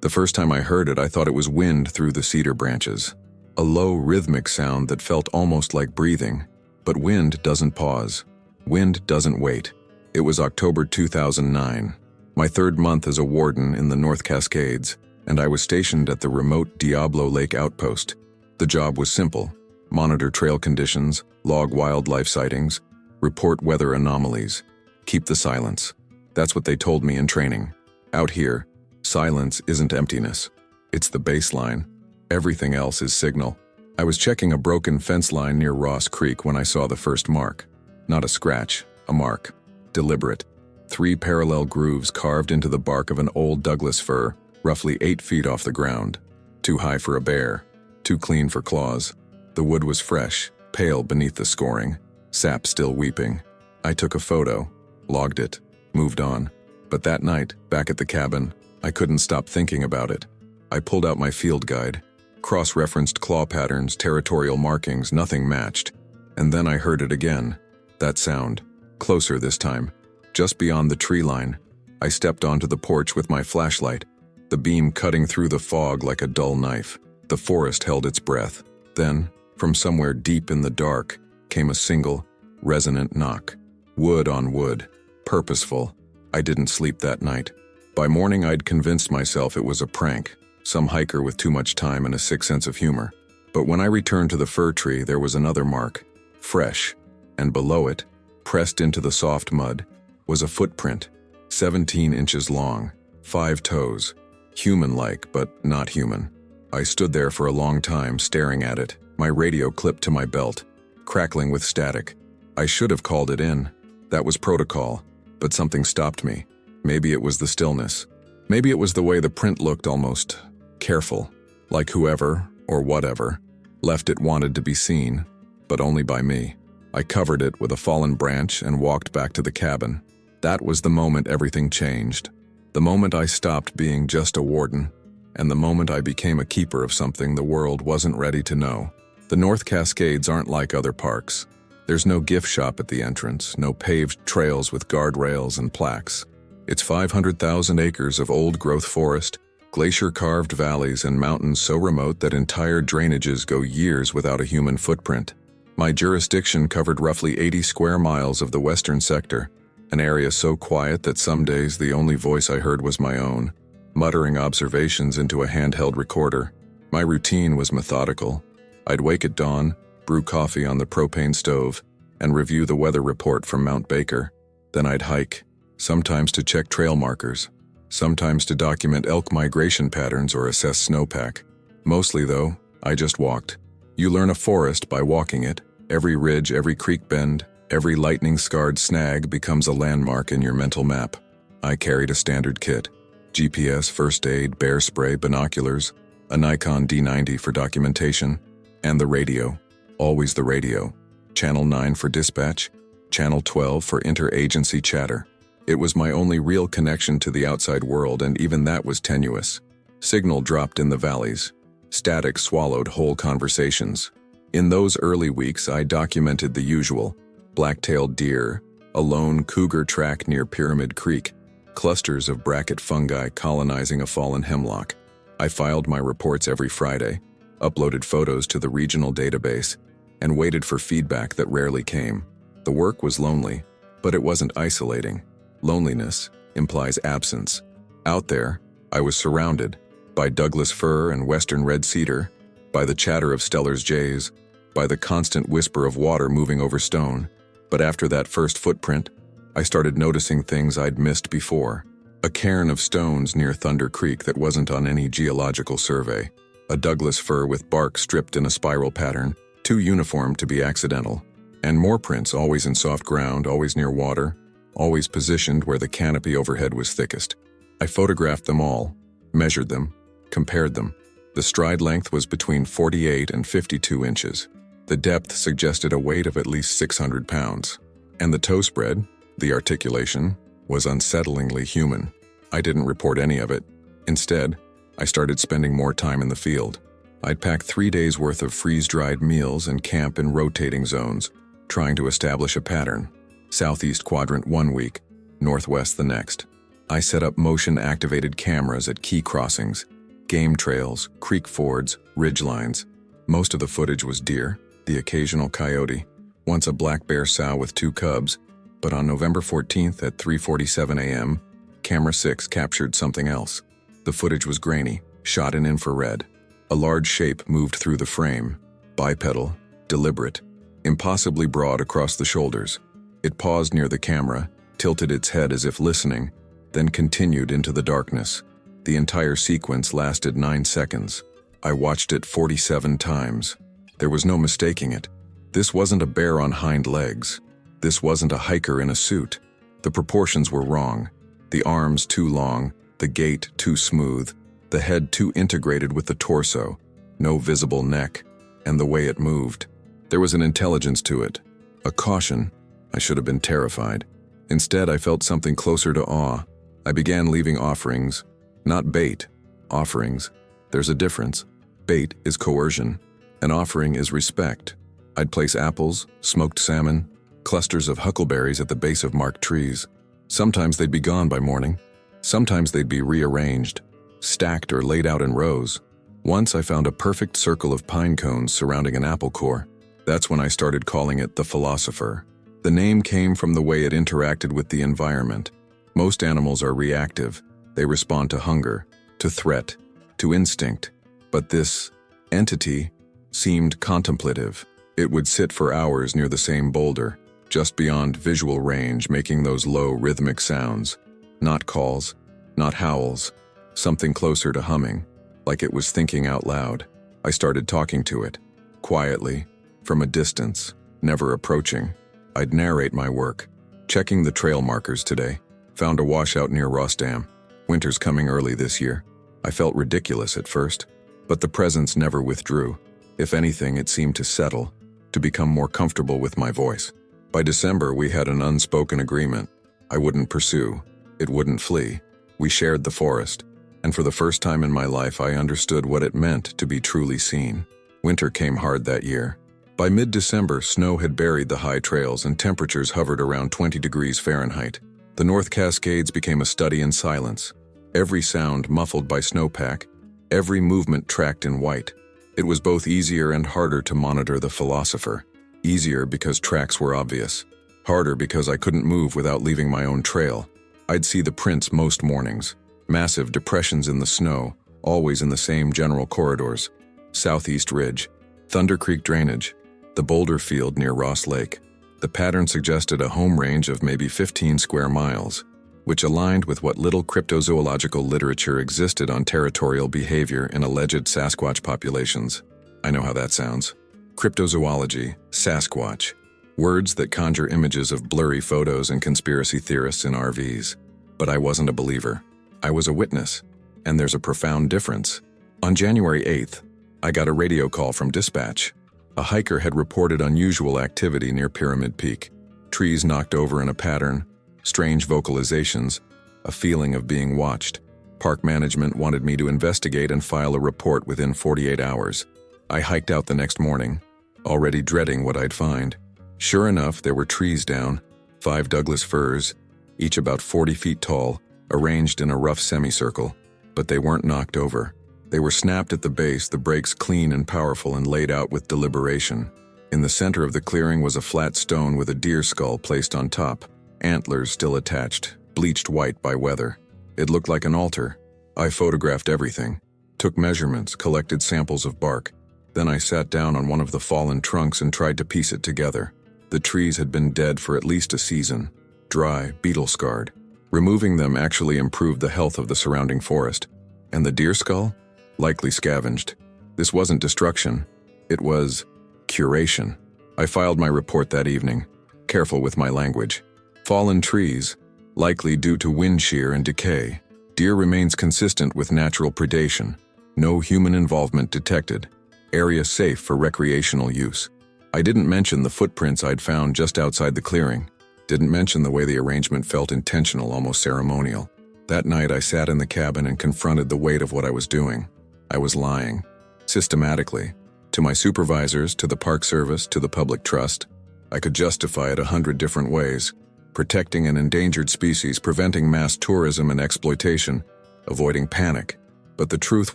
The first time I heard it, I thought it was wind through the cedar branches. A low, rhythmic sound that felt almost like breathing. But wind doesn't pause. Wind doesn't wait. It was October 2009, my third month as a warden in the North Cascades, and I was stationed at the remote Diablo Lake outpost. The job was simple: monitor trail conditions, log wildlife sightings, report weather anomalies, keep the silence. That's what they told me in training. Out here, silence isn't emptiness. It's the baseline. Everything else is signal. I was checking a broken fence line near Ross Creek when I saw the first mark. Not a scratch, a mark. Deliberate. 3 parallel grooves carved into the bark of an old Douglas fir, roughly 8 feet off the ground. Too high for a bear. Too clean for claws. The wood was fresh, pale beneath the scoring, sap still weeping. I took a photo, logged it, moved on. But that night, back at the cabin, I couldn't stop thinking about it. I pulled out my field guide, cross-referenced claw patterns, territorial markings, nothing matched. And then I heard it again. That sound. Closer this time. Just beyond the tree line. I stepped onto the porch with my flashlight, the beam cutting through the fog like a dull knife. The forest held its breath. Then, from somewhere deep in the dark, came a single, resonant knock. Wood on wood. Purposeful. I didn't sleep that night. By morning, I'd convinced myself it was a prank, some hiker with too much time and a sick sense of humor. But when I returned to the fir tree, there was another mark, fresh, and below it, pressed into the soft mud, was a footprint, 17 inches long, 5 toes, human-like but not human. I stood there for a long time staring at it, my radio clipped to my belt, crackling with static. I should have called it in. That was protocol, but something stopped me. Maybe it was the stillness. Maybe it was the way the print looked, almost careful, like whoever, or whatever, left it wanted to be seen, but only by me. I covered it with a fallen branch and walked back to the cabin. That was the moment everything changed. The moment I stopped being just a warden, and the moment I became a keeper of something the world wasn't ready to know. The North Cascades aren't like other parks. There's no gift shop at the entrance, no paved trails with guardrails and plaques. It's 500,000 acres of old-growth forest, glacier-carved valleys, and mountains so remote that entire drainages go years without a human footprint. My jurisdiction covered roughly 80 square miles of the western sector, an area so quiet that some days the only voice I heard was my own, muttering observations into a handheld recorder. My routine was methodical. I'd wake at dawn, brew coffee on the propane stove, and review the weather report from Mount Baker. Then I'd hike, sometimes to check trail markers, sometimes to document elk migration patterns or assess snowpack. Mostly, though, I just walked. You learn a forest by walking it. Every ridge, every creek bend, every lightning-scarred snag becomes a landmark in your mental map. I carried a standard kit: GPS, first aid, bear spray, binoculars, a Nikon D90 for documentation, and the radio. Always the radio. Channel 9 for dispatch, Channel 12 for interagency chatter. It was my only real connection to the outside world, and even that was tenuous. Signal dropped in the valleys. Static swallowed whole conversations. In those early weeks, I documented the usual: black-tailed deer, a lone cougar track near Pyramid Creek, clusters of bracket fungi colonizing a fallen hemlock. I filed my reports every Friday, uploaded photos to the regional database, and waited for feedback that rarely came. The work was lonely, but it wasn't isolating. Loneliness implies absence. Out there, I was surrounded by Douglas fir and western red cedar, by the chatter of Steller's jays, by the constant whisper of water moving over stone. But after that first footprint, I started noticing things I'd missed before. A cairn of stones near Thunder Creek that wasn't on any geological survey. A Douglas fir with bark stripped in a spiral pattern, too uniform to be accidental. And more prints, always in soft ground, always near water, always positioned where the canopy overhead was thickest. I photographed them all, measured them, compared them. The stride length was between 48 and 52 inches. The depth suggested a weight of at least 600 pounds. And the toe spread, the articulation, was unsettlingly human. I didn't report any of it. Instead, I started spending more time in the field. I'd pack 3 days' worth of freeze-dried meals and camp in rotating zones, trying to establish a pattern. Southeast quadrant 1 week, northwest the next. I set up motion-activated cameras at key crossings, Game trails, creek fords, ridge lines. Most of the footage was deer, the occasional coyote, once a black bear sow with 2 cubs, but on November 14th at 3:47 a.m., Camera 6 captured something else. The footage was grainy, shot in infrared. A large shape moved through the frame, bipedal, deliberate, impossibly broad across the shoulders. It paused near the camera, tilted its head as if listening, then continued into the darkness. The entire sequence lasted 9 seconds. I watched it 47 times. There was no mistaking it. This wasn't a bear on hind legs. This wasn't a hiker in a suit. The proportions were wrong. The arms too long, the gait too smooth, the head too integrated with the torso, no visible neck, and the way it moved. There was an intelligence to it, a caution. I should have been terrified. Instead, I felt something closer to awe. I began leaving offerings, not bait, offerings. There's a difference. Bait is coercion. An offering is respect. I'd place apples, smoked salmon, clusters of huckleberries at the base of marked trees. Sometimes they'd be gone by morning. Sometimes they'd be rearranged, stacked or laid out in rows. Once I found a perfect circle of pine cones surrounding an apple core. That's when I started calling it the Philosopher. The name came from the way it interacted with the environment. Most animals are reactive. They respond to hunger, to threat, to instinct. But this entity seemed contemplative. It would sit for hours near the same boulder, just beyond visual range, making those low rhythmic sounds. Not calls, not howls, something closer to humming, like it was thinking out loud. I started talking to it, quietly, from a distance, never approaching. I'd narrate my work. Checking the trail markers today. Found a washout near Ross Dam. Winter's coming early this year. I felt ridiculous at first, but the presence never withdrew. If anything, it seemed to settle, to become more comfortable with my voice. By December, we had an unspoken agreement. I wouldn't pursue. It wouldn't flee. We shared the forest, and for the first time in my life, I understood what it meant to be truly seen. Winter came hard that year. By mid-December, snow had buried the high trails and temperatures hovered around 20 degrees Fahrenheit. The North Cascades became a study in silence. Every sound muffled by snowpack, every movement tracked in white. It was both easier and harder to monitor the Philosopher. Easier because tracks were obvious. Harder because I couldn't move without leaving my own trail. I'd see the prints most mornings. Massive depressions in the snow, always in the same general corridors. Southeast Ridge, Thunder Creek drainage, the boulder field near Ross Lake. The pattern suggested a home range of maybe 15 square miles, which aligned with what little cryptozoological literature existed on territorial behavior in alleged Sasquatch populations. I know how that sounds. Cryptozoology, Sasquatch, words that conjure images of blurry photos and conspiracy theorists in RVs. But I wasn't a believer. I was a witness, and there's a profound difference. On January 8th, I got a radio call from dispatch. A hiker had reported unusual activity near Pyramid Peak. Trees knocked over in a pattern, strange vocalizations, a feeling of being watched. Park management wanted me to investigate and file a report within 48 hours. I hiked out the next morning, already dreading what I'd find. Sure enough, there were trees down, 5 Douglas firs, each about 40 feet tall, arranged in a rough semicircle. But they weren't knocked over. They were snapped at the base, the breaks clean and powerful and laid out with deliberation. In the center of the clearing was a flat stone with a deer skull placed on top, antlers still attached, bleached white by weather. It looked like an altar. I photographed everything, took measurements, collected samples of bark. Then I sat down on one of the fallen trunks and tried to piece it together. The trees had been dead for at least a season, dry, beetle-scarred. Removing them actually improved the health of the surrounding forest. And the deer skull? Likely scavenged. This wasn't destruction. It was curation. I filed my report that evening, careful with my language. Fallen trees, likely due to wind shear and decay. Deer remains consistent with natural predation. No human involvement detected. Area safe for recreational use. I didn't mention the footprints I'd found just outside the clearing. Didn't mention the way the arrangement felt intentional, almost ceremonial. That night I sat in the cabin and confronted the weight of what I was doing. I was lying. Systematically. To my supervisors, to the Park Service, to the public trust. I could justify it 100 different ways. Protecting an endangered species, preventing mass tourism and exploitation, avoiding panic. But the truth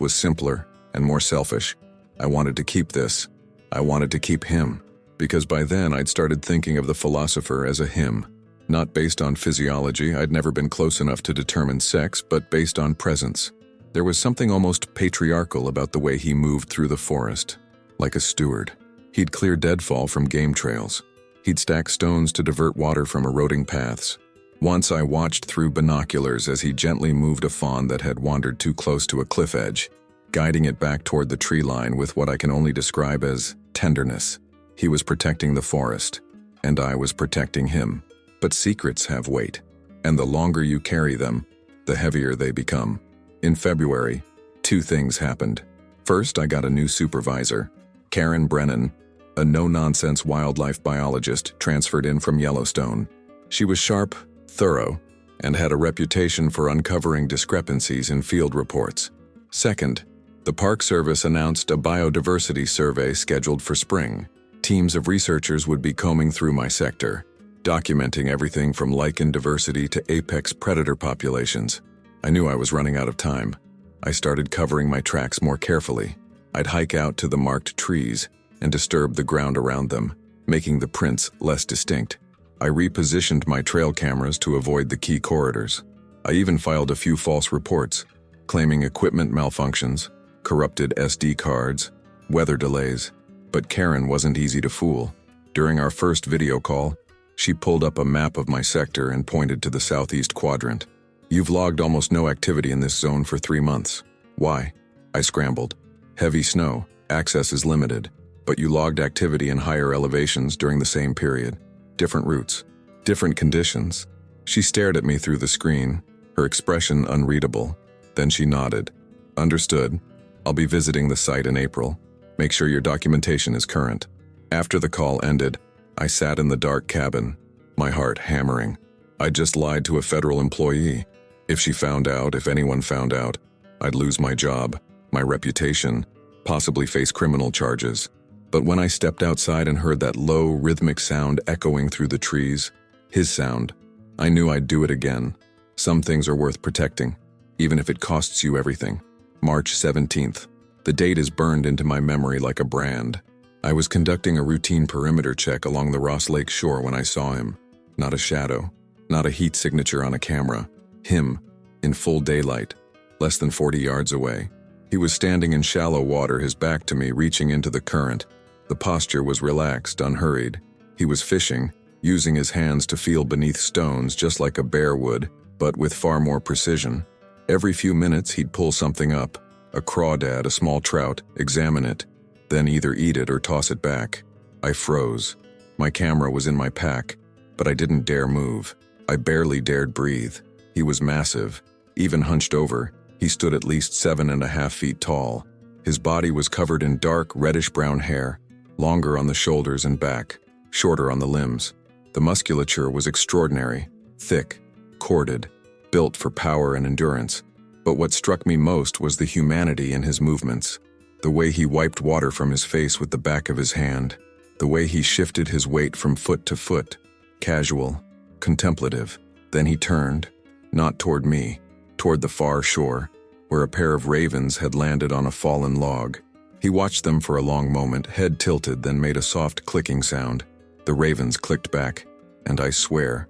was simpler and more selfish. I wanted to keep this. I wanted to keep him. Because by then I'd started thinking of the philosopher as a him. Not based on physiology, I'd never been close enough to determine sex, but based on presence. There was something almost patriarchal about the way he moved through the forest. Like a steward. He'd clear deadfall from game trails. He'd stack stones to divert water from eroding paths. Once I watched through binoculars as he gently moved a fawn that had wandered too close to a cliff edge, guiding it back toward the tree line with what I can only describe as tenderness. He was protecting the forest, and I was protecting him. But secrets have weight, and the longer you carry them, the heavier they become. In February, 2 things happened. First, I got a new supervisor, Karen Brennan, a no-nonsense wildlife biologist transferred in from Yellowstone. She was sharp, thorough, and had a reputation for uncovering discrepancies in field reports. Second, the Park Service announced a biodiversity survey scheduled for spring. Teams of researchers would be combing through my sector, documenting everything from lichen diversity to apex predator populations. I knew I was running out of time. I started covering my tracks more carefully. I'd hike out to the marked trees and disturb the ground around them, making the prints less distinct. I repositioned my trail cameras to avoid the key corridors. I even filed a few false reports, claiming equipment malfunctions, corrupted SD cards, weather delays. But Karen wasn't easy to fool. During our first video call, she pulled up a map of my sector and pointed to the southeast quadrant. "You've logged almost no activity in this zone for 3 months. Why?" I scrambled. "Heavy snow, access is limited, but you logged activity in higher elevations during the same period. Different routes, different conditions." She stared at me through the screen, her expression unreadable. Then she nodded. "Understood. I'll be visiting the site in April. Make sure your documentation is current." After the call ended, I sat in the dark cabin, my heart hammering. I just lied to a federal employee. If she found out, if anyone found out, I'd lose my job, my reputation, possibly face criminal charges. But when I stepped outside and heard that low, rhythmic sound echoing through the trees, his sound, I knew I'd do it again. Some things are worth protecting, even if it costs you everything. March 17th. The date is burned into my memory like a brand. I was conducting a routine perimeter check along the Ross Lake shore when I saw him. Not a shadow, not a heat signature on a camera. Him, in full daylight, less than 40 yards away. He was standing in shallow water, his back to me, reaching into the current. The posture was relaxed, unhurried. He was fishing, using his hands to feel beneath stones just like a bear would, but with far more precision. Every few minutes he'd pull something up, a crawdad, a small trout, examine it, then either eat it or toss it back. I froze. My camera was in my pack, but I didn't dare move. I barely dared breathe. He was massive. Even hunched over, he stood at least 7.5 feet tall. His body was covered in dark, reddish-brown hair, longer on the shoulders and back, shorter on the limbs. The musculature was extraordinary, thick, corded, built for power and endurance. But what struck me most was the humanity in his movements. The way he wiped water from his face with the back of his hand. The way he shifted his weight from foot to foot. Casual, contemplative. Then he turned, not toward me, toward the far shore, where a pair of ravens had landed on a fallen log. He watched them for a long moment, head tilted, then made a soft clicking sound. The ravens clicked back, and I swear,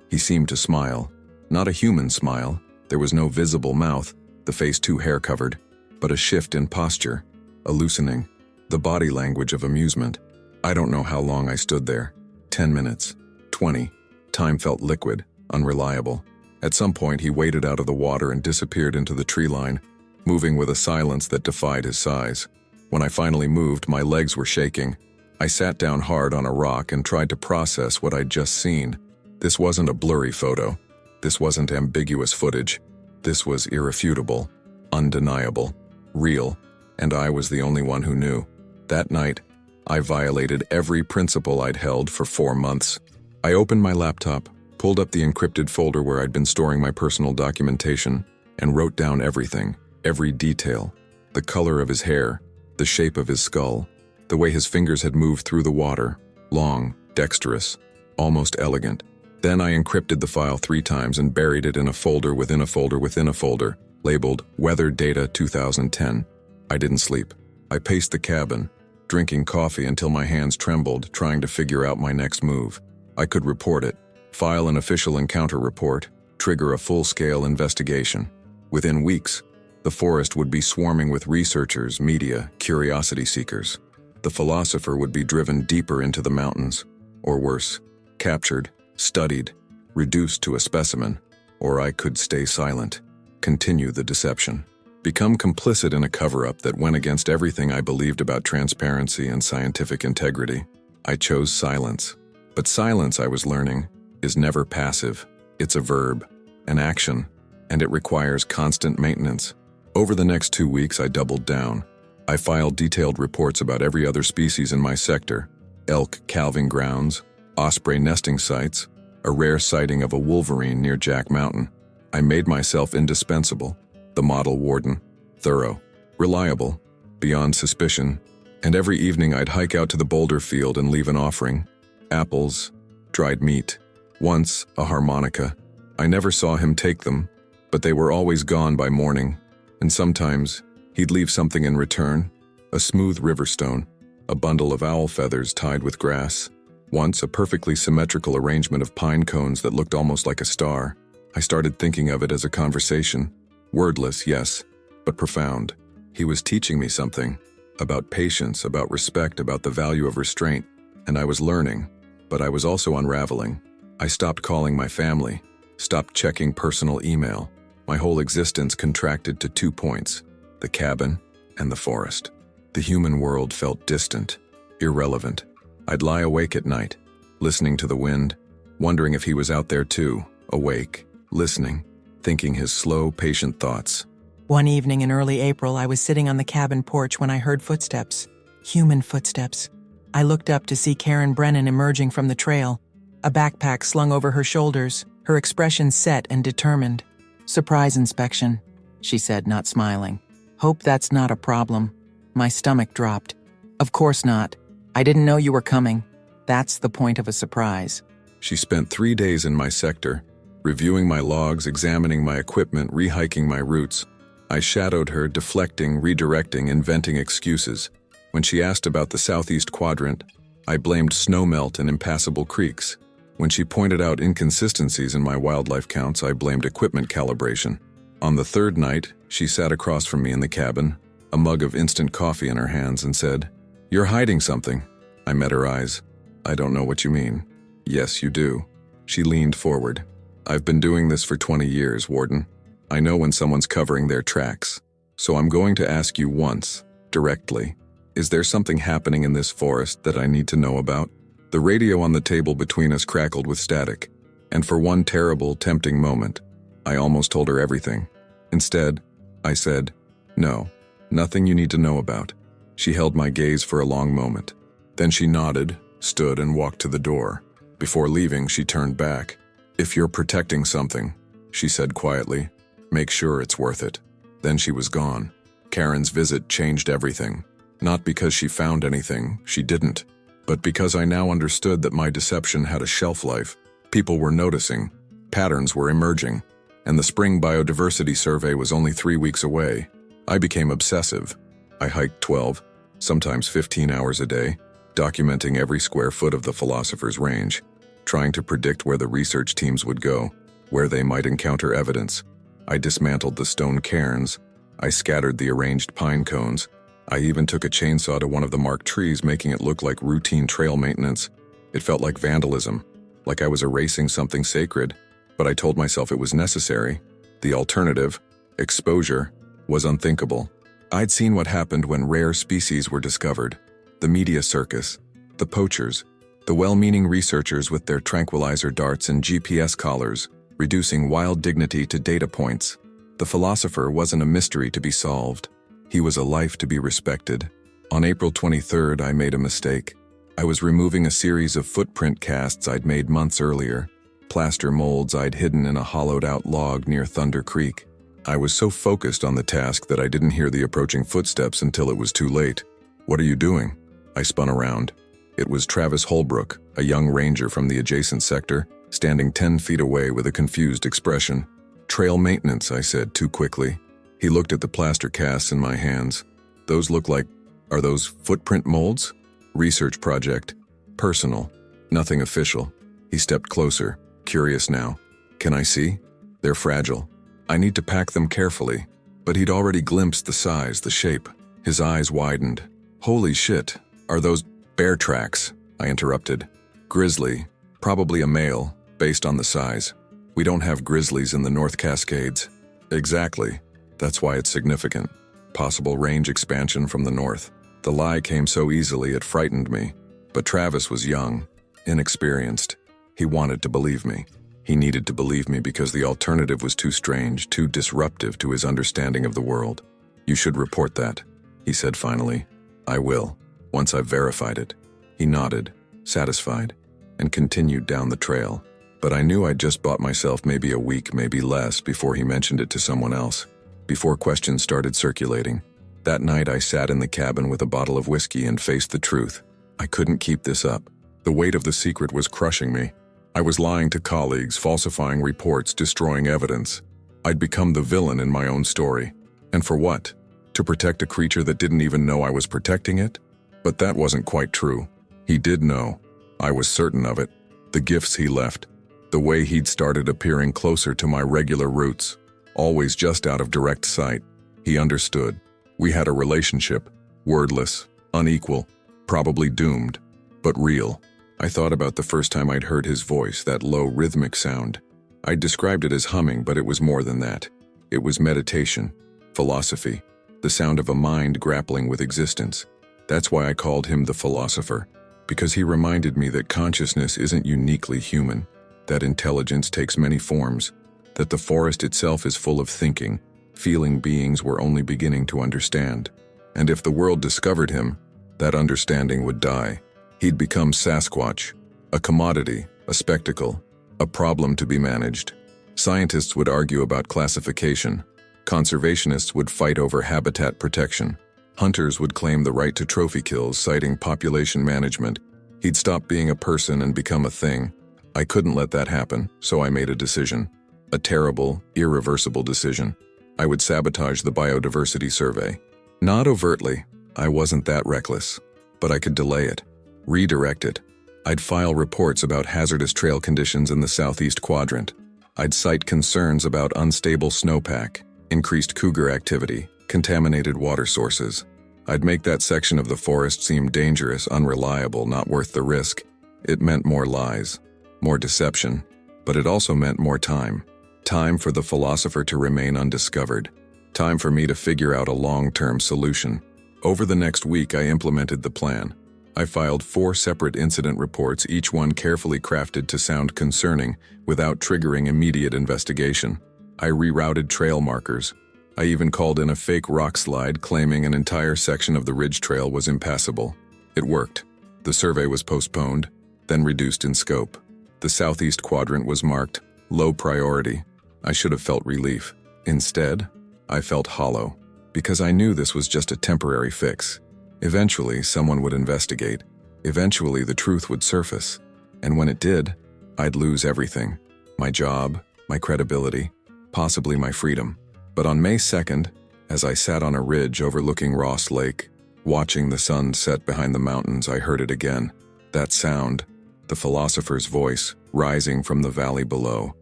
he seemed to smile. Not a human smile. There was no visible mouth, the face too hair-covered, but a shift in posture, a loosening, the body language of amusement. I don't know how long I stood there. 10 minutes, 20. Time felt liquid, unreliable. At some point he waded out of the water and disappeared into the tree line, moving with a silence that defied his size. When I finally moved, my legs were shaking. I sat down hard on a rock and tried to process what I'd just seen. This wasn't a blurry photo. This wasn't ambiguous footage. This was irrefutable, undeniable, real, and I was the only one who knew. That night, I violated every principle I'd held for 4 months. I opened my laptop, pulled up the encrypted folder where I'd been storing my personal documentation, and wrote down everything, every detail. The color of his hair, the shape of his skull, the way his fingers had moved through the water, long, dexterous, almost elegant. Then I encrypted the file 3 times and buried it in a folder within a folder within a folder, labeled Weather Data 2010. I didn't sleep. I paced the cabin, drinking coffee until my hands trembled, trying to figure out my next move. I could report it, file an official encounter report, trigger a full-scale investigation. Within weeks, the forest would be swarming with researchers, media, curiosity seekers. The Philosopher would be driven deeper into the mountains, or worse, captured, studied, reduced to a specimen, or I could stay silent, continue the deception, become complicit in a cover-up that went against everything I believed about transparency and scientific integrity. I chose silence. But silence, I was learning, is never passive. It's a verb, an action, and it requires constant maintenance. Over the next 2 weeks, I doubled down. I filed detailed reports about every other species in my sector: elk calving grounds, osprey nesting sites, a rare sighting of a wolverine near Jack Mountain. I made myself indispensable, the model warden, thorough, reliable, beyond suspicion, and every evening I'd hike out to the boulder field and leave an offering: apples, dried meat, once a harmonica. I never saw him take them, but they were always gone by morning, and sometimes he'd leave something in return: a smooth river stone, a bundle of owl feathers tied with grass, once a perfectly symmetrical arrangement of pine cones that looked almost like a star. I started thinking of it as a conversation. Wordless, yes, but profound. He was teaching me something about patience, about respect, about the value of restraint, and I was learning, but I was also unraveling. I stopped calling my family, stopped checking personal email. My whole existence contracted to 2 points: the cabin and the forest. The human world felt distant, irrelevant. I'd lie awake at night, listening to the wind, wondering if he was out there too, awake, listening, thinking his slow, patient thoughts. One evening in early April, I was sitting on the cabin porch when I heard footsteps. Human footsteps. I looked up to see Karen Brennan emerging from the trail, a backpack slung over her shoulders, her expression set and determined. "Surprise inspection," she said, not smiling. "Hope that's not a problem." My stomach dropped. "Of course not. I didn't know you were coming. That's the point of a surprise." She spent 3 days in my sector, reviewing my logs, examining my equipment, rehiking my routes. I shadowed her, deflecting, redirecting, inventing excuses. When she asked about the southeast quadrant, I blamed snowmelt and impassable creeks. When she pointed out inconsistencies in my wildlife counts, I blamed equipment calibration. On the 3rd night, she sat across from me in the cabin, a mug of instant coffee in her hands, and said, "You're hiding something." I met her eyes. "I don't know what you mean." "Yes, you do." She leaned forward. "I've been doing this for 20 years, Warden. I know when someone's covering their tracks. So I'm going to ask you once, directly, is there something happening in this forest that I need to know about?" The radio on the table between us crackled with static, and for one terrible, tempting moment, I almost told her everything. Instead, I said, "No, nothing you need to know about." She held my gaze for a long moment. Then she nodded, stood, and walked to the door. Before leaving, she turned back. "If you're protecting something," she said quietly, "make sure it's worth it." Then she was gone. Karen's visit changed everything. Not because she found anything, she didn't, but because I now understood that my deception had a shelf life. People were noticing, patterns were emerging, and the spring biodiversity survey was only 3 weeks away. I became obsessive. I hiked 12, sometimes 15 hours a day, documenting every square foot of the Philosopher's range, trying to predict where the research teams would go, where they might encounter evidence. I dismantled the stone cairns. I scattered the arranged pine cones. I even took a chainsaw to one of the marked trees, making it look like routine trail maintenance. It felt like vandalism, like I was erasing something sacred, but I told myself it was necessary. The alternative, exposure, was unthinkable. I'd seen what happened when rare species were discovered. The media circus, the poachers, the well-meaning researchers with their tranquilizer darts and GPS collars, reducing wild dignity to data points. The Philosopher wasn't a mystery to be solved. He was a life to be respected. On April 23rd, I made a mistake. I was removing a series of footprint casts I'd made months earlier, plaster molds I'd hidden in a hollowed-out log near Thunder Creek. I was so focused on the task that I didn't hear the approaching footsteps until it was too late. "What are you doing?" I spun around. It was Travis Holbrook, a young ranger from the adjacent sector, standing 10 feet away with a confused expression. "Trail maintenance," I said too quickly. He looked at the plaster casts in my hands. Those look like, are those footprint molds? Research project. Personal. Nothing official. He stepped closer, curious now. Can I see? They're fragile. I need to pack them carefully. But he'd already glimpsed the size, the shape. His eyes widened. Holy shit, are those bear tracks? I interrupted. Grizzly, probably a male, based on the size. We don't have grizzlies in the North Cascades. Exactly. That's why it's significant. Possible range expansion from the north. The lie came so easily it frightened me. But Travis was young, inexperienced. He wanted to believe me. He needed to believe me because the alternative was too strange, too disruptive to his understanding of the world. You should report that, he said finally. I will, once I've verified it. He nodded, satisfied, and continued down the trail. But I knew I'd just bought myself maybe a week, maybe less, before he mentioned it to someone else, before questions started circulating. That night I sat in the cabin with a bottle of whiskey and faced the truth. I couldn't keep this up. The weight of the secret was crushing me. I was lying to colleagues, falsifying reports, destroying evidence. I'd become the villain in my own story. And for what? To protect a creature that didn't even know I was protecting it? But that wasn't quite true. He did know. I was certain of it. The gifts he left. The way he'd started appearing closer to my regular routes. Always just out of direct sight. He understood. We had a relationship. Wordless. Unequal. Probably doomed. But real. I thought about the first time I'd heard his voice, that low rhythmic sound. I'd described it as humming, but it was more than that. It was meditation. Philosophy. The sound of a mind grappling with existence. That's why I called him the Philosopher. Because he reminded me that consciousness isn't uniquely human. That intelligence takes many forms. That the forest itself is full of thinking, feeling beings we're only beginning to understand. And if the world discovered him, that understanding would die. He'd become Sasquatch, a commodity, a spectacle, a problem to be managed. Scientists would argue about classification. Conservationists would fight over habitat protection. Hunters would claim the right to trophy kills, citing population management. He'd stop being a person and become a thing. I couldn't let that happen, so I made a decision. A terrible, irreversible decision. I would sabotage the biodiversity survey. Not overtly. I wasn't that reckless. But I could delay it. Redirect it. I'd file reports about hazardous trail conditions in the southeast quadrant. I'd cite concerns about unstable snowpack, increased cougar activity, contaminated water sources. I'd make that section of the forest seem dangerous, unreliable, not worth the risk. It meant more lies, more deception, but it also meant more time. Time for the Philosopher to remain undiscovered. Time for me to figure out a long-term solution. Over the next week, I implemented the plan. I filed 4 separate incident reports, each one carefully crafted to sound concerning without triggering immediate investigation. I rerouted trail markers. I even called in a fake rock slide claiming an entire section of the ridge trail was impassable. It worked. The survey was postponed, then reduced in scope. The southeast quadrant was marked low priority. I should have felt relief. Instead, I felt hollow, because I knew this was just a temporary fix. Eventually, someone would investigate. Eventually, the truth would surface. And when it did, I'd lose everything. My job, my credibility, possibly my freedom. But on May 2nd, as I sat on a ridge overlooking Ross Lake, watching the sun set behind the mountains, I heard it again. That sound, the Philosopher's voice, rising from the valley below.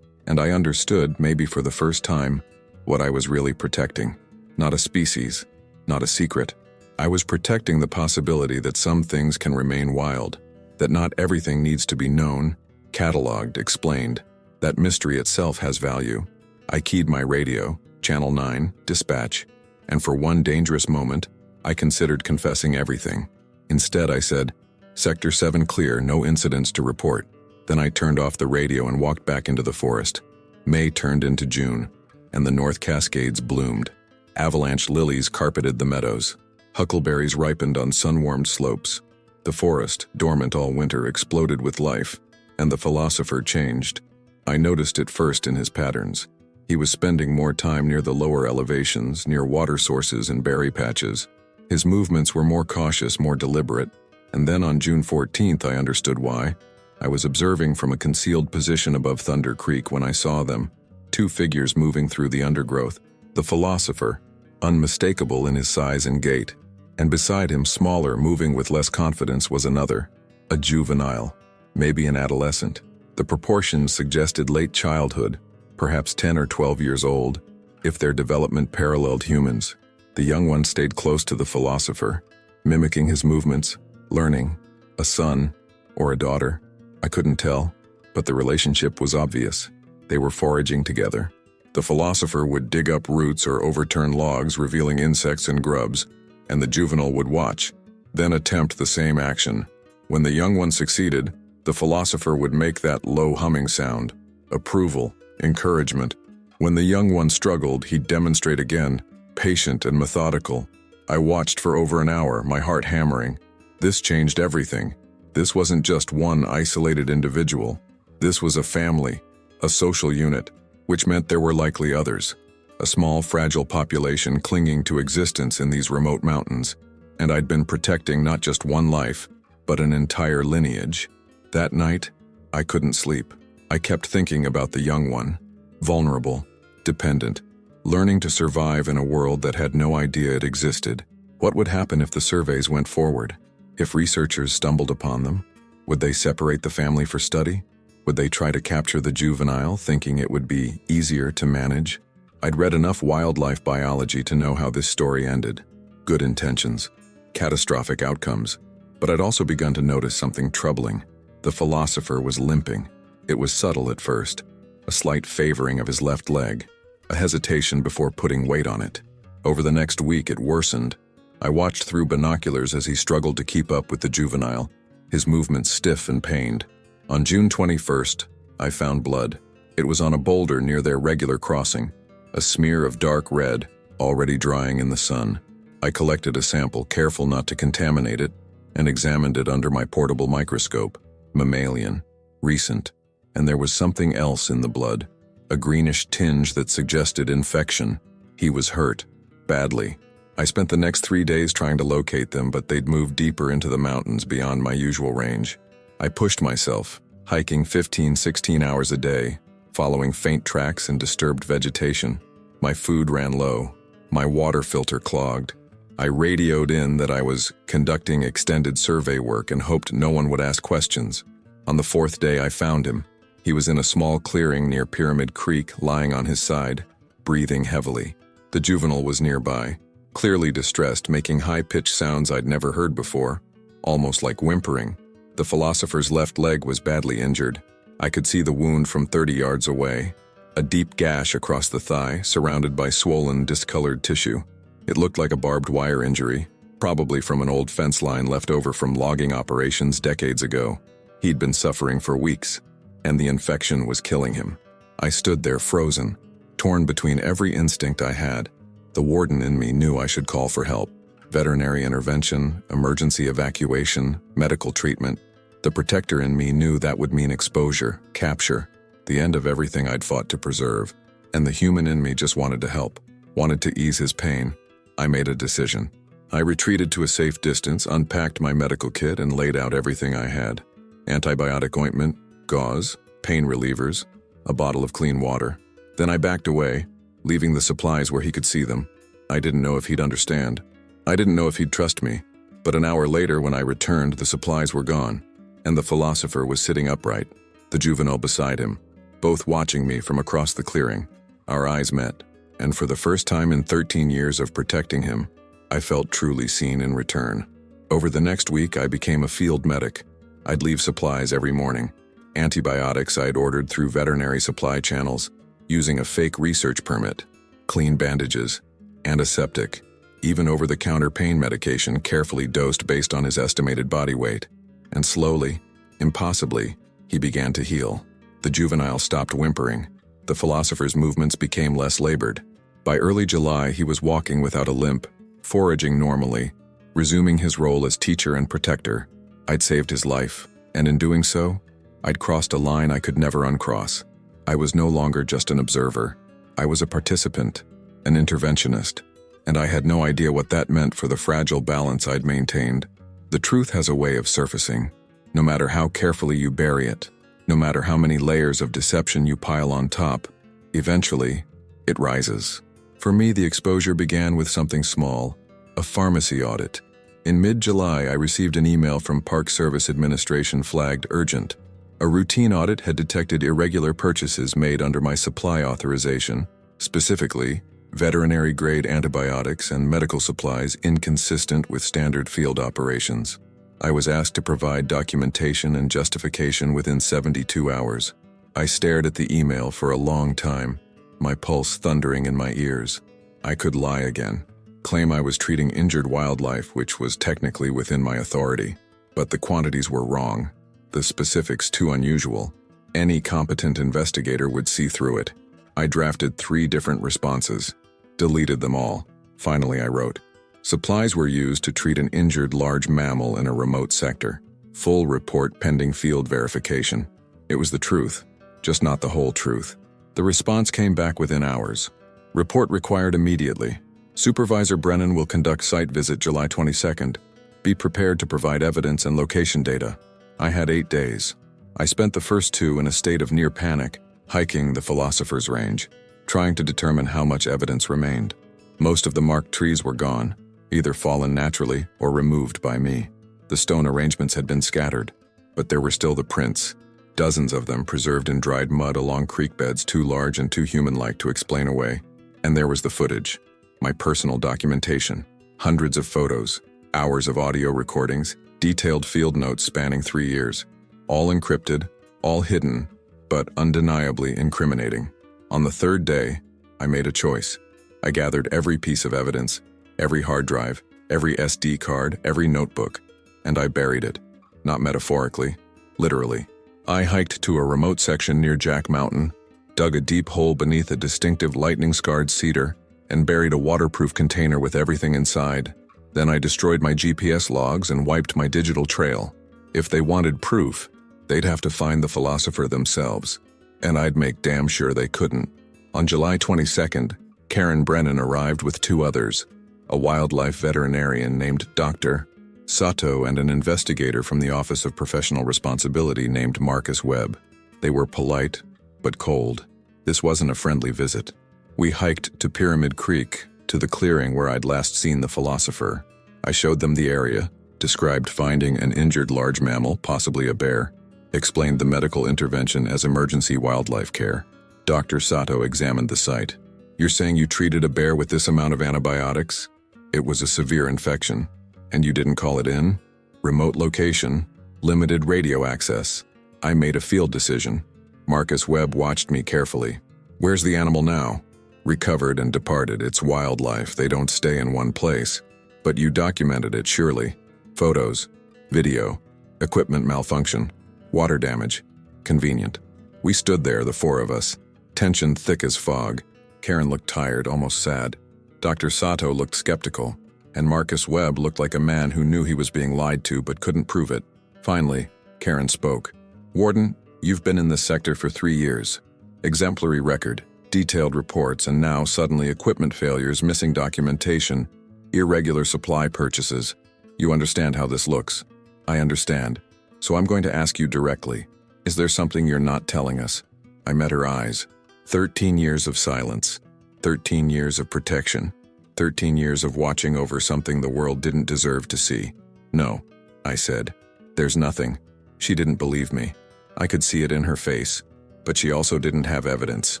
And I understood, maybe for the first time, what I was really protecting. Not a species, not a secret. I was protecting the possibility that some things can remain wild, that not everything needs to be known, cataloged, explained, that mystery itself has value. I keyed my radio, Channel 9, dispatch, and for one dangerous moment, I considered confessing everything. Instead, I said, Sector 7 clear, no incidents to report. Then I turned off the radio and walked back into the forest. May turned into June, and the North Cascades bloomed. Avalanche lilies carpeted the meadows. Huckleberries ripened on sun-warmed slopes. The forest, dormant all winter, exploded with life, and the Philosopher changed. I noticed it first in his patterns. He was spending more time near the lower elevations, near water sources and berry patches. His movements were more cautious, more deliberate. And then on June 14th, I understood why. I was observing from a concealed position above Thunder Creek when I saw them. 2 figures moving through the undergrowth. The Philosopher, unmistakable in his size and gait, and beside him, smaller, moving with less confidence, was another, a juvenile, maybe an adolescent. The proportions suggested late childhood, perhaps 10 or 12 years old, if their development paralleled humans. The young one stayed close to the Philosopher, mimicking his movements, learning. A son or a daughter? I couldn't tell, but the relationship was obvious. They were foraging together. The Philosopher would dig up roots or overturn logs, revealing insects and grubs, and the juvenile would watch, then attempt the same action. When the young one succeeded, the Philosopher would make that low humming sound, approval, encouragement. When the young one struggled, he'd demonstrate again, patient and methodical. I watched for over an hour, my heart hammering. This changed everything. This wasn't just one isolated individual. This was a family, a social unit, which meant there were likely others. A small, fragile population clinging to existence in these remote mountains, and I'd been protecting not just one life, but an entire lineage. That night, I couldn't sleep. I kept thinking about the young one, vulnerable, dependent, learning to survive in a world that had no idea it existed. What would happen if the surveys went forward? If researchers stumbled upon them? Would they separate the family for study? Would they try to capture the juvenile, thinking it would be easier to manage? I'd read enough wildlife biology to know how this story ended. Good intentions, catastrophic outcomes. But I'd also begun to notice something troubling. The Philosopher was limping. It was subtle at first, a slight favoring of his left leg, a hesitation before putting weight on it. Over the next week, it worsened. I watched through binoculars as he struggled to keep up with the juvenile, his movements stiff and pained. On June 21st, I found blood. It was on a boulder near their regular crossing, a smear of dark red, already drying in the sun. I collected a sample, careful not to contaminate it, and examined it under my portable microscope. Mammalian, recent, and there was something else in the blood, a greenish tinge that suggested infection. He was hurt, badly. I spent the next 3 days trying to locate them, but they'd moved deeper into the mountains beyond my usual range. I pushed myself, hiking 15-16 hours a day, following faint tracks and disturbed vegetation. My food ran low, my water filter clogged. I radioed in that I was conducting extended survey work and hoped no one would ask questions. On the 4th day, I found him. He was in a small clearing near Pyramid Creek, lying on his side, breathing heavily. The juvenile was nearby, clearly distressed, making high-pitched sounds I'd never heard before, almost like whimpering. The Philosopher's left leg was badly injured. I could see the wound from 30 yards away, a deep gash across the thigh, surrounded by swollen, discolored tissue. It looked like a barbed wire injury, probably from an old fence line left over from logging operations decades ago. He'd been suffering for weeks, and the infection was killing him. I stood there frozen, torn between every instinct I had. The warden in me knew I should call for help. Veterinary intervention, emergency evacuation, medical treatment. The protector in me knew that would mean exposure, capture, the end of everything I'd fought to preserve. And the human in me just wanted to help, wanted to ease his pain. I made a decision. I retreated to a safe distance, unpacked my medical kit, and laid out everything I had. Antibiotic ointment, gauze, pain relievers, a bottle of clean water. Then I backed away, leaving the supplies where he could see them. I didn't know if he'd understand. I didn't know if he'd trust me. But an hour later, when I returned, the supplies were gone, and the Philosopher was sitting upright, the juvenile beside him, both watching me from across the clearing. Our eyes met, and for the first time in 13 years of protecting him, I felt truly seen in return. Over the next week, I became a field medic. I'd leave supplies every morning. Antibiotics I'd ordered through veterinary supply channels, using a fake research permit, clean bandages, antiseptic, even over-the-counter pain medication carefully dosed based on his estimated body weight. And slowly, impossibly, he began to heal. The juvenile stopped whimpering. The Philosopher's movements became less labored. By early July, he was walking without a limp, foraging normally, resuming his role as teacher and protector. I'd saved his life, and in doing so, I'd crossed a line I could never uncross. I was no longer just an observer. I was a participant, an interventionist, and I had no idea what that meant for the fragile balance I'd maintained. The truth has a way of surfacing, no matter how carefully you bury it, no matter how many layers of deception you pile on top. Eventually, it rises. For me, the exposure began with something small, a pharmacy audit. In mid-July, I received an email from Park Service Administration flagged urgent. A routine audit had detected irregular purchases made under my supply authorization, specifically veterinary-grade antibiotics and medical supplies inconsistent with standard field operations. I was asked to provide documentation and justification within 72 hours. I stared at the email for a long time, my pulse thundering in my ears. I could lie again, claim I was treating injured wildlife, which was technically within my authority. But the quantities were wrong, the specifics too unusual. Any competent investigator would see through it. I drafted 3 different responses, deleted them all. Finally, I wrote, "Supplies were used to treat an injured large mammal in a remote sector. Full report pending field verification." It was the truth, just not the whole truth. The response came back within hours. Report required immediately. Supervisor Brennan will conduct site visit July 22nd. Be prepared to provide evidence and location data. I had 8 days. I spent the first 2 in a state of near panic, hiking the Philosopher's Range, trying to determine how much evidence remained. Most of the marked trees were gone, either fallen naturally or removed by me. The stone arrangements had been scattered, but there were still the prints, dozens of them preserved in dried mud along creek beds too large and too human-like to explain away. And there was the footage, my personal documentation, hundreds of photos, hours of audio recordings, detailed field notes spanning 3 years, all encrypted, all hidden, but undeniably incriminating. On the 3rd day, I made a choice. I gathered every piece of evidence, every hard drive, every SD card, every notebook, and I buried it. Not metaphorically, literally. I hiked to a remote section near Jack Mountain, dug a deep hole beneath a distinctive lightning-scarred cedar, and buried a waterproof container with everything inside. Then I destroyed my GPS logs and wiped my digital trail. If they wanted proof, they'd have to find the Philosopher themselves, and I'd make damn sure they couldn't. On July 22nd, Karen Brennan arrived with 2 others, a wildlife veterinarian named Dr. Sato and an investigator from the Office of Professional Responsibility named Marcus Webb. They were polite, but cold. This wasn't a friendly visit. We hiked to Pyramid Creek, to the clearing where I'd last seen the Philosopher. I showed them the area, described finding an injured large mammal, possibly a bear, explained the medical intervention as emergency wildlife care. Dr. Sato examined the site. "You're saying you treated a bear with this amount of antibiotics? It was a severe infection. And you didn't call it in? Remote location, limited radio access." I made a field decision. Marcus Webb watched me carefully. "Where's the animal now?" "Recovered and departed. It's wildlife. They don't stay in one place. But you documented it, surely. Photos, video, equipment malfunction, water damage. Convenient." We stood there, the 4 of us, tension thick as fog. Karen looked tired, almost sad. Dr. Sato looked skeptical, and Marcus Webb looked like a man who knew he was being lied to but couldn't prove it. Finally, Karen spoke. "Warden, you've been in this sector for 3 years. Exemplary record, detailed reports, and now suddenly equipment failures, missing documentation, irregular supply purchases. You understand how this looks." "I understand. So I'm going to ask you directly. Is there something you're not telling us?" I met her eyes. 13 years of silence. 13 years of protection. 13 years of watching over something the world didn't deserve to see. "No," I said. "There's nothing." She didn't believe me. I could see it in her face, but she also didn't have evidence.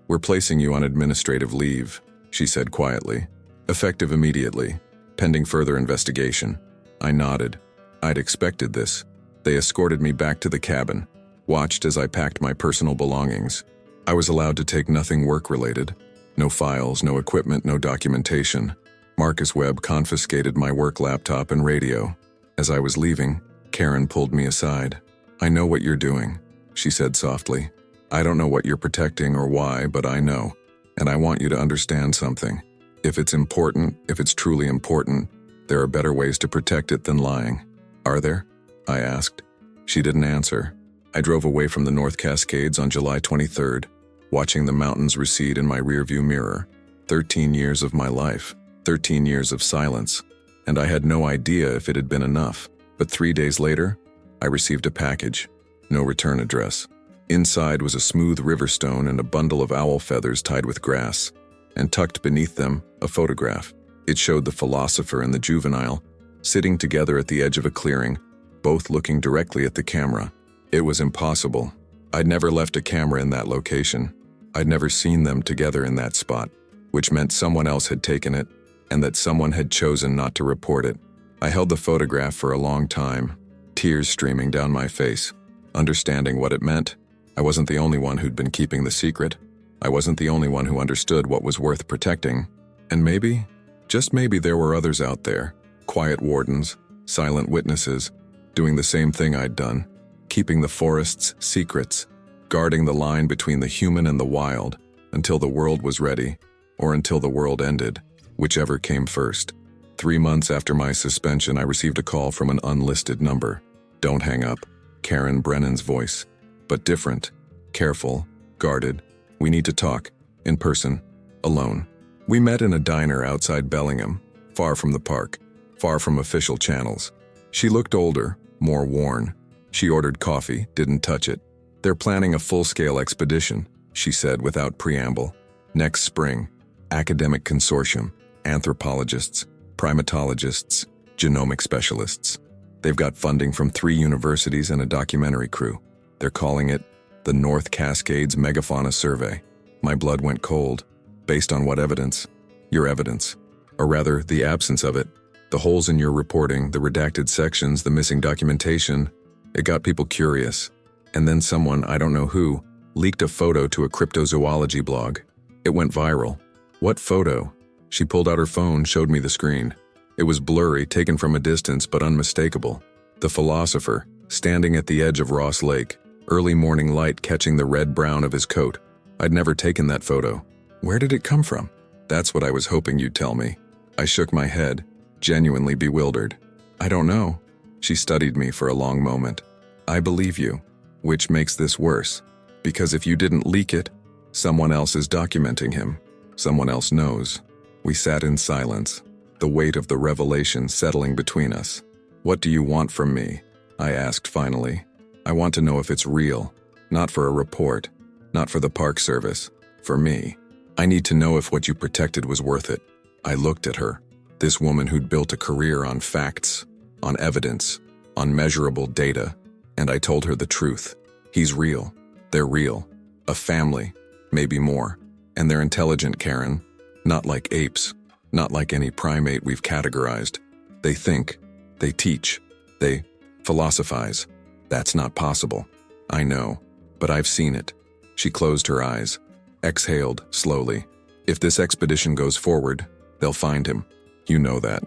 "We're placing you on administrative leave," she said quietly. "Effective immediately, pending further investigation." I nodded. I'd expected this. They escorted me back to the cabin, watched as I packed my personal belongings. I was allowed to take nothing work-related. No files, no equipment, no documentation. Marcus Webb confiscated my work laptop and radio. As I was leaving, Karen pulled me aside. "I know what you're doing," she said softly. "I don't know what you're protecting or why, but I know. And I want you to understand something. If it's important, if it's truly important, there are better ways to protect it than lying." "Are there?" I asked. She didn't answer. I drove away from the North Cascades on July 23rd, watching the mountains recede in my rearview mirror. 13 years of my life, 13 years of silence, and I had no idea if it had been enough. But 3 days later, I received a package. No return address. Inside was a smooth river stone and a bundle of owl feathers tied with grass. and tucked beneath them, a photograph. It showed the philosopher and the juvenile, sitting together at the edge of a clearing, both looking directly at the camera. It was impossible. I'd never left a camera in that location. I'd never seen them together in that spot, which meant someone else had taken it, and that someone had chosen not to report it. I held the photograph for a long time, tears streaming down my face, understanding what it meant. I wasn't the only one who'd been keeping the secret. I wasn't the only one who understood what was worth protecting. And maybe, just maybe, there were others out there, quiet wardens, silent witnesses, doing the same thing I'd done, keeping the forest's secrets, guarding the line between the human and the wild, until the world was ready, or until the world ended, whichever came first. 3 months after my suspension, I received a call from an unlisted number. "Don't hang up," Karen Brennan's voice. But different, careful, guarded. "We need to talk, in person, alone." We met in a diner outside Bellingham, far from the park, far from official channels. She looked older, more worn. She ordered coffee, didn't touch it. "They're planning a full-scale expedition," she said without preamble. "Next spring, academic consortium, anthropologists, primatologists, genomic specialists. They've got funding from 3 universities and a documentary crew. They're calling it the North Cascades Megafauna Survey." My blood went cold. "Based on what evidence?" "Your evidence. Or rather, the absence of it. The holes in your reporting, the redacted sections, the missing documentation. It got people curious. And then someone, I don't know who, leaked a photo to a cryptozoology blog. It went viral." "What photo?" She pulled out her phone, showed me the screen. It was blurry, taken from a distance, but unmistakable. The philosopher, standing at the edge of Ross Lake, early morning light catching the red-brown of his coat. I'd never taken that photo. Where did it come from? That's what I was hoping you'd tell me. I shook my head, genuinely bewildered. "I don't know." She studied me for a long moment. "I believe you, which makes this worse. Because if you didn't leak it, someone else is documenting him. Someone else knows." We sat in silence, the weight of the revelation settling between us. "What do you want from me?" I asked finally. "I want to know if it's real. Not for a report. Not for the Park Service. For me. I need to know if what you protected was worth it." I looked at her. This woman who'd built a career on facts, on evidence, on measurable data. And I told her the truth. He's real. They're real. A family. Maybe more. And they're intelligent, Karen. Not like apes. Not like any primate we've categorized. They think. They teach. They philosophize. That's not possible. I know. But I've seen it. She closed her eyes. Exhaled, slowly. "If this expedition goes forward, they'll find him. You know that.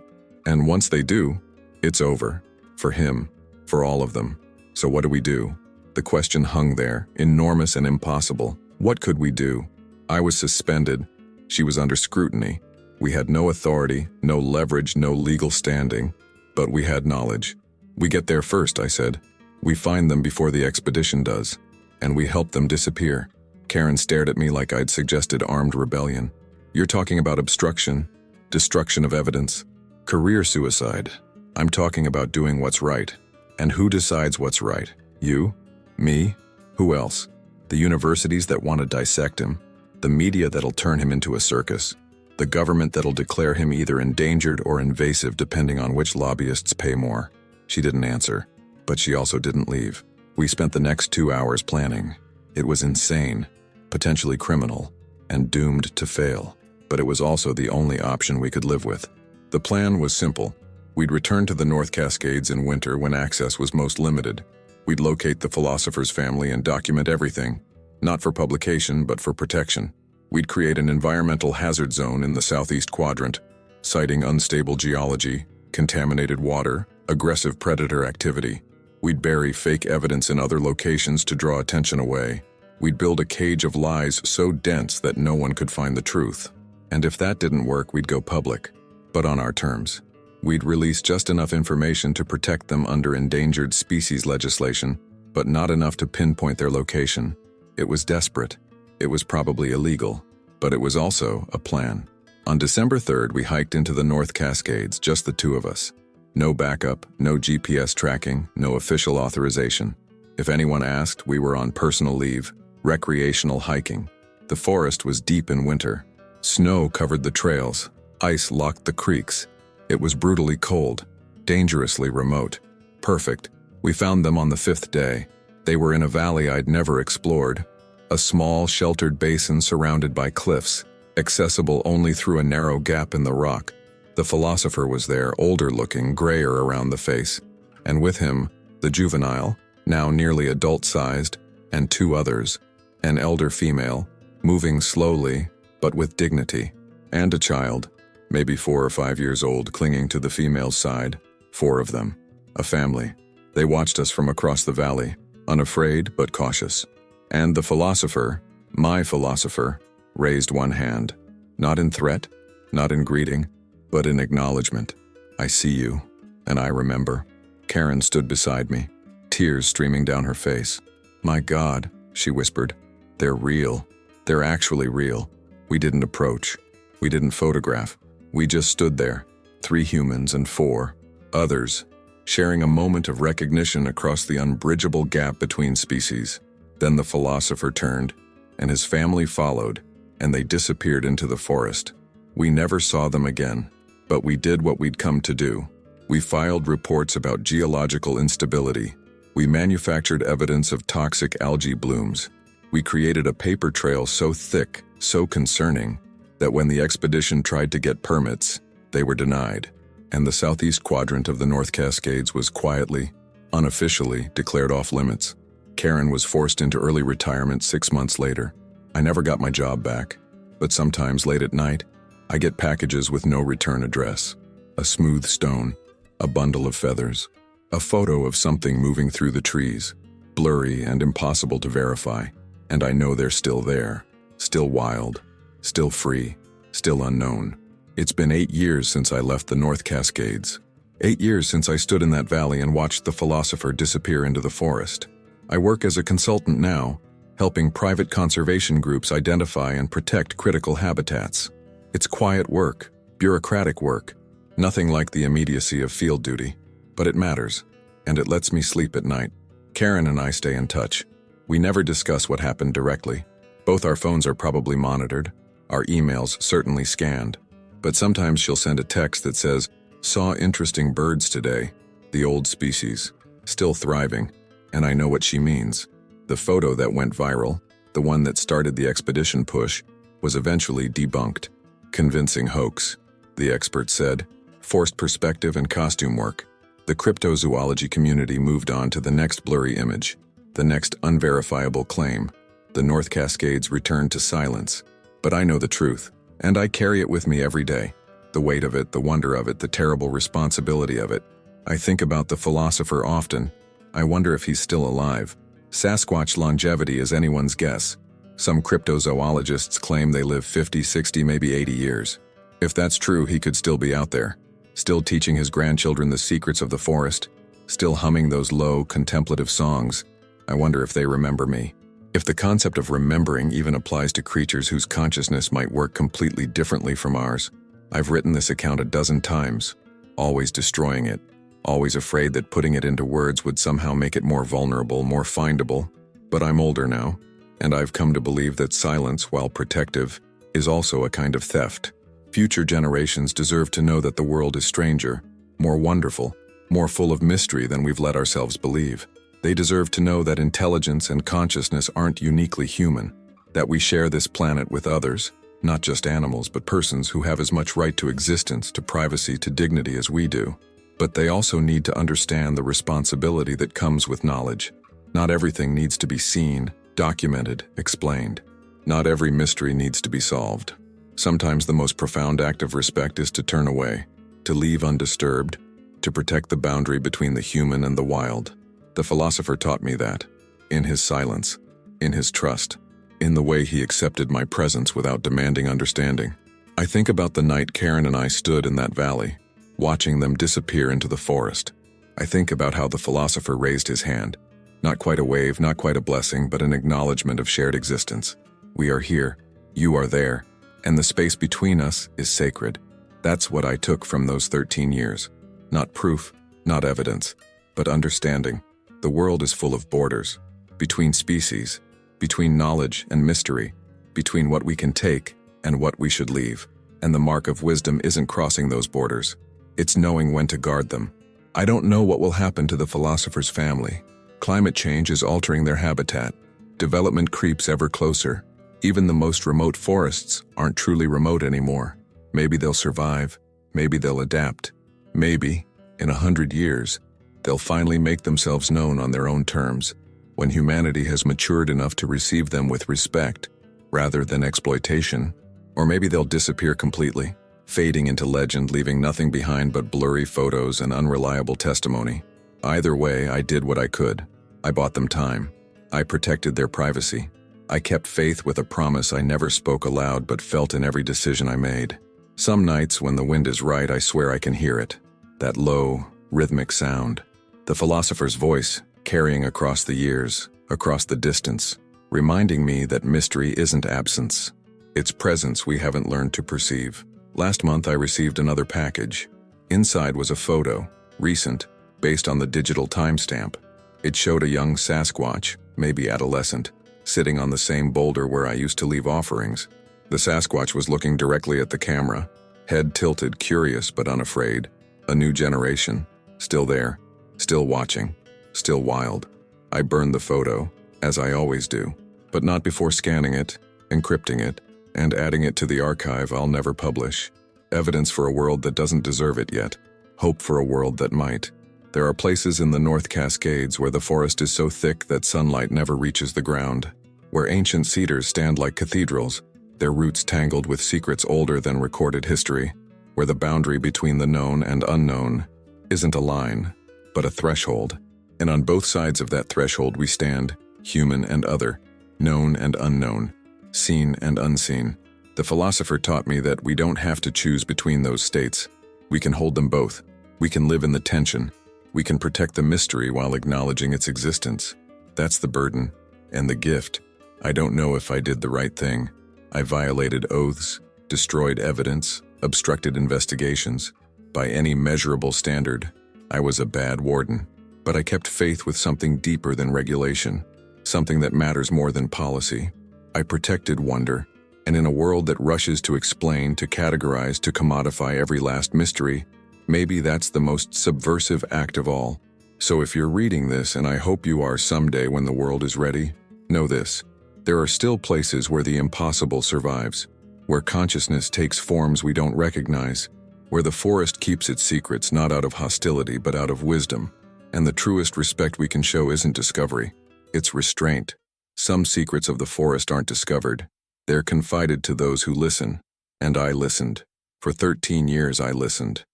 And once they do, it's over. For him. For all of them. So what do we do?" The question hung there, enormous and impossible. What could we do? I was suspended. She was under scrutiny. We had no authority, no leverage, no legal standing. But we had knowledge. "We get there first," I said. "We find them before the expedition does. And we help them disappear." Karen stared at me like I'd suggested armed rebellion. "You're talking about obstruction, destruction of evidence, career suicide. I'm talking about doing what's right. And who decides what's right? You? Me? Who else? The universities that want to dissect him. The media that'll turn him into a circus. The government that'll declare him either endangered or invasive depending on which lobbyists pay more." She didn't answer, but she also didn't leave. We spent the next 2 hours planning. It was insane, potentially criminal, and doomed to fail. But it was also the only option we could live with. The plan was simple. We'd return to the North Cascades in winter when access was most limited. We'd locate the philosopher's family and document everything, not for publication but for protection. We'd create an environmental hazard zone in the southeast quadrant, citing unstable geology, contaminated water, aggressive predator activity. We'd bury fake evidence in other locations to draw attention away. We'd build a cage of lies so dense that no one could find the truth. And if that didn't work, we'd go public, but on our terms. We'd release just enough information to protect them under endangered species legislation, but not enough to pinpoint their location. It was desperate. It was probably illegal, but it was also a plan. On December 3rd, we hiked into the North Cascades, just the 2 of us. No backup, no GPS tracking, no official authorization. If anyone asked, we were on personal leave, recreational hiking. The forest was deep in winter. Snow covered the trails. Ice locked the creeks. It was brutally cold, dangerously remote. Perfect. We found them on the 5th day. They were in a valley I'd never explored. A small, sheltered basin surrounded by cliffs, accessible only through a narrow gap in the rock. The Philosopher was there, older-looking, grayer around the face. And with him, the juvenile, now nearly adult-sized, and 2 others, an elder female, moving slowly, but with dignity, and a child, maybe 4 or 5 years old, clinging to the female's side. 4 of them. A family. They watched us from across the valley, unafraid but cautious. And the Philosopher, my Philosopher, raised one hand. Not in threat, not in greeting, but in acknowledgement. I see you, and I remember. Karen stood beside me, tears streaming down her face. My God, she whispered. They're real. They're actually real. We didn't approach. We didn't photograph. We just stood there, 3 humans and 4 others, sharing a moment of recognition across the unbridgeable gap between species. Then the Philosopher turned, and his family followed, and they disappeared into the forest. We never saw them again, but we did what we'd come to do. We filed reports about geological instability. We manufactured evidence of toxic algae blooms. We created a paper trail so thick, so concerning, that when the expedition tried to get permits, they were denied, and the southeast quadrant of the North Cascades was quietly, unofficially declared off limits. Karen was forced into early retirement 6 months later. I never got my job back, but sometimes late at night, I get packages with no return address. A smooth stone, a bundle of feathers, a photo of something moving through the trees, blurry and impossible to verify, and I know they're still there, still wild, still free, still unknown. It's been 8 years since I left the North Cascades. 8 years since I stood in that valley and watched the Philosopher disappear into the forest. I work as a consultant now, helping private conservation groups identify and protect critical habitats. It's quiet work, bureaucratic work, nothing like the immediacy of field duty, but it matters, and it lets me sleep at night. Karen and I stay in touch. We never discuss what happened directly. Both our phones are probably monitored, our emails certainly scanned, but sometimes she'll send a text that says, "Saw interesting birds today, the old species, still thriving," and I know what she means. The photo that went viral, the one that started the expedition push, was eventually debunked. Convincing hoax, the expert said. Forced perspective and costume work. The cryptozoology community moved on to the next blurry image, the next unverifiable claim. The North Cascades returned to silence. But I know the truth, and I carry it with me every day. The weight of it, the wonder of it, the terrible responsibility of it. I think about the Philosopher often. I wonder if he's still alive. Sasquatch longevity is anyone's guess. Some cryptozoologists claim they live 50, 60, maybe 80 years. If that's true, he could still be out there, still teaching his grandchildren the secrets of the forest, still humming those low, contemplative songs. I wonder if they remember me. If the concept of remembering even applies to creatures whose consciousness might work completely differently from ours. I've written this account a dozen times, always destroying it, always afraid that putting it into words would somehow make it more vulnerable, more findable. But I'm older now, and I've come to believe that silence, while protective, is also a kind of theft. Future generations deserve to know that the world is stranger, more wonderful, more full of mystery than we've let ourselves believe. They deserve to know that intelligence and consciousness aren't uniquely human, that we share this planet with others, not just animals but persons who have as much right to existence, to privacy, to dignity as we do. But they also need to understand the responsibility that comes with knowledge. Not everything needs to be seen, documented, explained. Not every mystery needs to be solved. Sometimes the most profound act of respect is to turn away, to leave undisturbed, to protect the boundary between the human and the wild. The Philosopher taught me that, in his silence, in his trust, in the way he accepted my presence without demanding understanding. I think about the night Karen and I stood in that valley, watching them disappear into the forest. I think about how the Philosopher raised his hand. Not quite a wave, not quite a blessing, but an acknowledgement of shared existence. We are here, you are there, and the space between us is sacred. That's what I took from those 13 years. Not proof, not evidence, but understanding. The world is full of borders, between species, between knowledge and mystery, between what we can take and what we should leave. And the mark of wisdom isn't crossing those borders. It's knowing when to guard them. I don't know what will happen to the philosopher's family. Climate change is altering their habitat. Development creeps ever closer. Even the most remote forests aren't truly remote anymore. Maybe they'll survive. Maybe they'll adapt. Maybe, in 100 years, they'll finally make themselves known on their own terms, when humanity has matured enough to receive them with respect, rather than exploitation. Or maybe they'll disappear completely, fading into legend, leaving nothing behind but blurry photos and unreliable testimony. Either way, I did what I could. I bought them time. I protected their privacy. I kept faith with a promise I never spoke aloud but felt in every decision I made. Some nights, when the wind is right, I swear I can hear it. That low, rhythmic sound. The philosopher's voice, carrying across the years, across the distance, reminding me that mystery isn't absence. It's presence we haven't learned to perceive. Last month I received another package. Inside was a photo, recent, based on the digital timestamp. It showed a young Sasquatch, maybe adolescent, sitting on the same boulder where I used to leave offerings. The Sasquatch was looking directly at the camera, head tilted, curious but unafraid. A new generation, still there, still watching, still wild. I burned the photo, as I always do, but not before scanning it, encrypting it, and adding it to the archive I'll never publish. Evidence for a world that doesn't deserve it yet. Hope for a world that might. There are places in the North Cascades where the forest is so thick that sunlight never reaches the ground, where ancient cedars stand like cathedrals, their roots tangled with secrets older than recorded history, where the boundary between the known and unknown isn't a line, but a threshold. And on both sides of that threshold we stand, human and other, known and unknown, seen and unseen. The philosopher taught me that we don't have to choose between those states. We can hold them both. We can live in the tension. We can protect the mystery while acknowledging its existence. That's the burden, and the gift. I don't know if I did the right thing. I violated oaths, destroyed evidence, obstructed investigations. By any measurable standard, I was a bad warden. But I kept faith with something deeper than regulation, something that matters more than policy. I protected wonder, and in a world that rushes to explain, to categorize, to commodify every last mystery, maybe that's the most subversive act of all. So if you're reading this, and I hope you are someday when the world is ready, know this: there are still places where the impossible survives, where consciousness takes forms we don't recognize, where the forest keeps its secrets not out of hostility but out of wisdom. And the truest respect we can show isn't discovery, it's restraint. Some secrets of the forest aren't discovered. They're confided to those who listen. And I listened. For 13 years I listened.